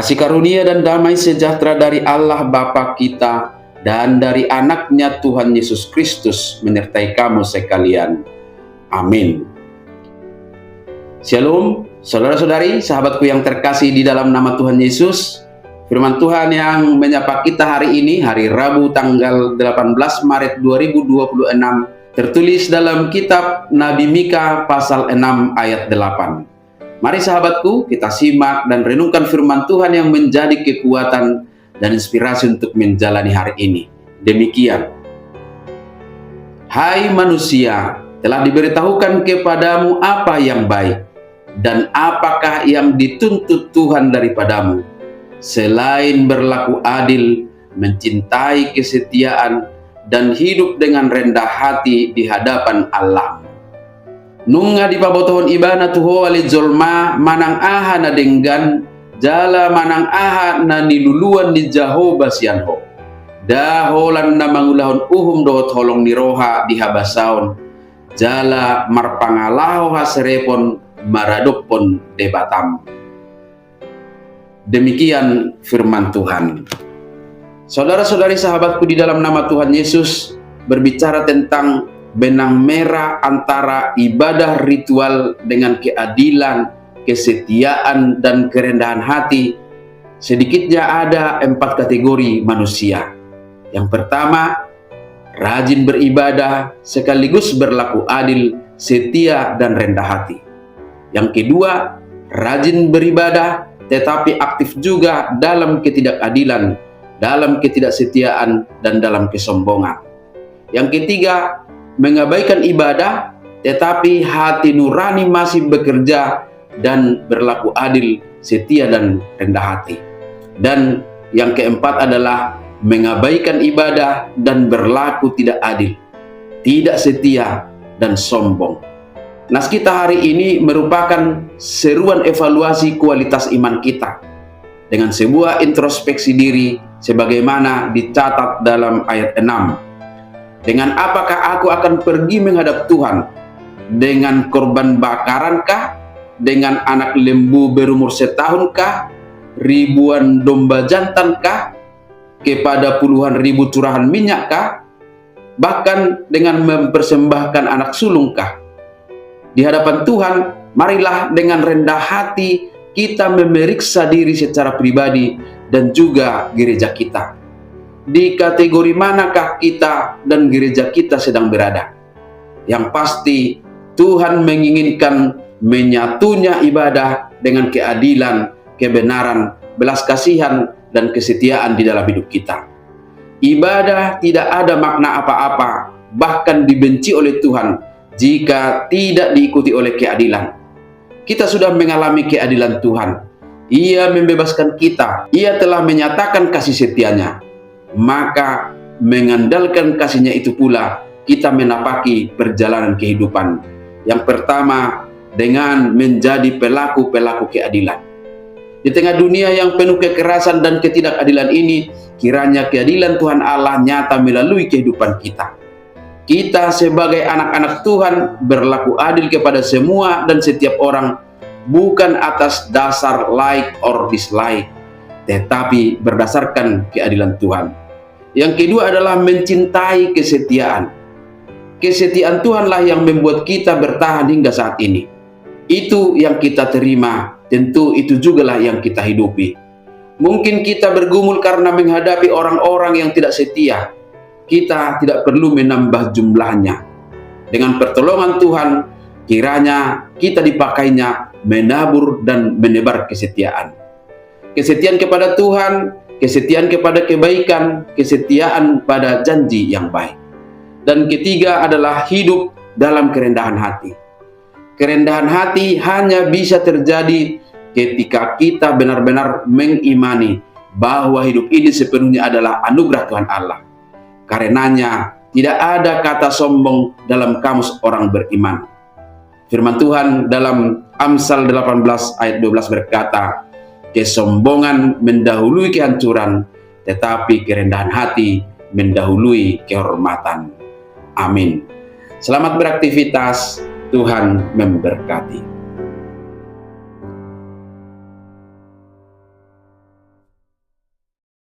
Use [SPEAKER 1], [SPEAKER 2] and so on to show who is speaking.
[SPEAKER 1] Kasih karunia dan damai sejahtera dari Allah Bapa kita dan dari anaknya Tuhan Yesus Kristus menyertai kamu sekalian. Amin. Shalom, saudara-saudari, sahabatku yang terkasih di dalam nama Tuhan Yesus. Firman Tuhan yang menyapa kita hari ini, hari Rabu tanggal 18 Maret 2026, tertulis dalam kitab Nabi Mika pasal 6 ayat 8. Mari sahabatku, kita simak dan renungkan firman Tuhan yang menjadi kekuatan dan inspirasi untuk menjalani hari ini. Demikian. Hai manusia, telah diberitahukan kepadamu apa yang baik, dan apakah yang dituntut Tuhan daripadamu, selain berlaku adil, mencintai kesetiaan, dan hidup dengan rendah hati di hadapan Allah. Nunga di pabotohon ibana tuho wali zolma manang aha na denggan jala manang aha na niluluan di Jehovah sianho daholan na mangulahon dohot holong niroha di habasaon jala marpangalaho haserepon maradopon debatam. Demikian firman Tuhan. Saudara-saudari sahabatku di dalam nama Tuhan Yesus, berbicara tentang benang merah antara ibadah ritual dengan keadilan, kesetiaan, dan kerendahan hati. Sedikitnya ada 4 kategori manusia. Yang pertama, rajin beribadah sekaligus berlaku adil, setia, dan rendah hati. Yang kedua, rajin beribadah tetapi aktif juga dalam ketidakadilan, dalam ketidaksetiaan, dan dalam kesombongan. Yang ketiga, mengabaikan ibadah tetapi hati nurani masih bekerja dan berlaku adil, setia, dan rendah hati. Dan yang keempat adalah mengabaikan ibadah dan berlaku tidak adil, tidak setia, dan sombong. Nas kita hari ini merupakan seruan evaluasi kualitas iman kita dengan sebuah introspeksi diri sebagaimana dicatat dalam ayat 6. Dengan apakah aku akan pergi menghadap Tuhan? Dengan korban bakarankah? Dengan anak lembu berumur setahunkah? Ribuan domba jantankah? Kepada puluhan ribu curahan minyakkah? Bahkan dengan mempersembahkan anak sulungkah? Di hadapan Tuhan, marilah dengan rendah hati kita memeriksa diri secara pribadi dan juga gereja kita. Di kategori manakah kita dan gereja kita sedang berada? Yang pasti Tuhan menginginkan menyatunya ibadah dengan keadilan, kebenaran, belas kasihan, dan kesetiaan di dalam hidup kita. Ibadah tidak ada makna apa-apa, bahkan dibenci oleh Tuhan jika tidak diikuti oleh keadilan. Kita sudah mengalami keadilan Tuhan. Ia membebaskan kita. Ia telah menyatakan kasih setianya. Maka mengandalkan kasihnya itu pula kita menapaki perjalanan kehidupan. Yang pertama, dengan menjadi pelaku-pelaku keadilan. Di tengah dunia yang penuh kekerasan dan ketidakadilan ini, kiranya keadilan Tuhan Allah nyata melalui kehidupan kita. Kita sebagai anak-anak Tuhan berlaku adil kepada semua dan setiap orang, bukan atas dasar like or dislike, tetapi berdasarkan keadilan Tuhan. Yang kedua adalah mencintai kesetiaan. Kesetiaan Tuhanlah yang membuat kita bertahan hingga saat ini. Itu yang kita terima, tentu itu jugalah yang kita hidupi. Mungkin kita bergumul karena menghadapi orang-orang yang tidak setia. Kita tidak perlu menambah jumlahnya. Dengan pertolongan Tuhan, kiranya kita dipakainya menabur dan menebar kesetiaan. Kesetiaan kepada Tuhan, kesetiaan kepada kebaikan, kesetiaan pada janji yang baik. Dan ketiga adalah hidup dalam kerendahan hati. Kerendahan hati hanya bisa terjadi ketika kita benar-benar mengimani bahwa hidup ini sepenuhnya adalah anugerah Tuhan Allah. Karenanya tidak ada kata sombong dalam kamus orang beriman. Firman Tuhan dalam Amsal 18 ayat 12 berkata, kesombongan mendahului kehancuran, tetapi kerendahan hati mendahului kehormatan. Amin. Selamat beraktivitas, Tuhan memberkati.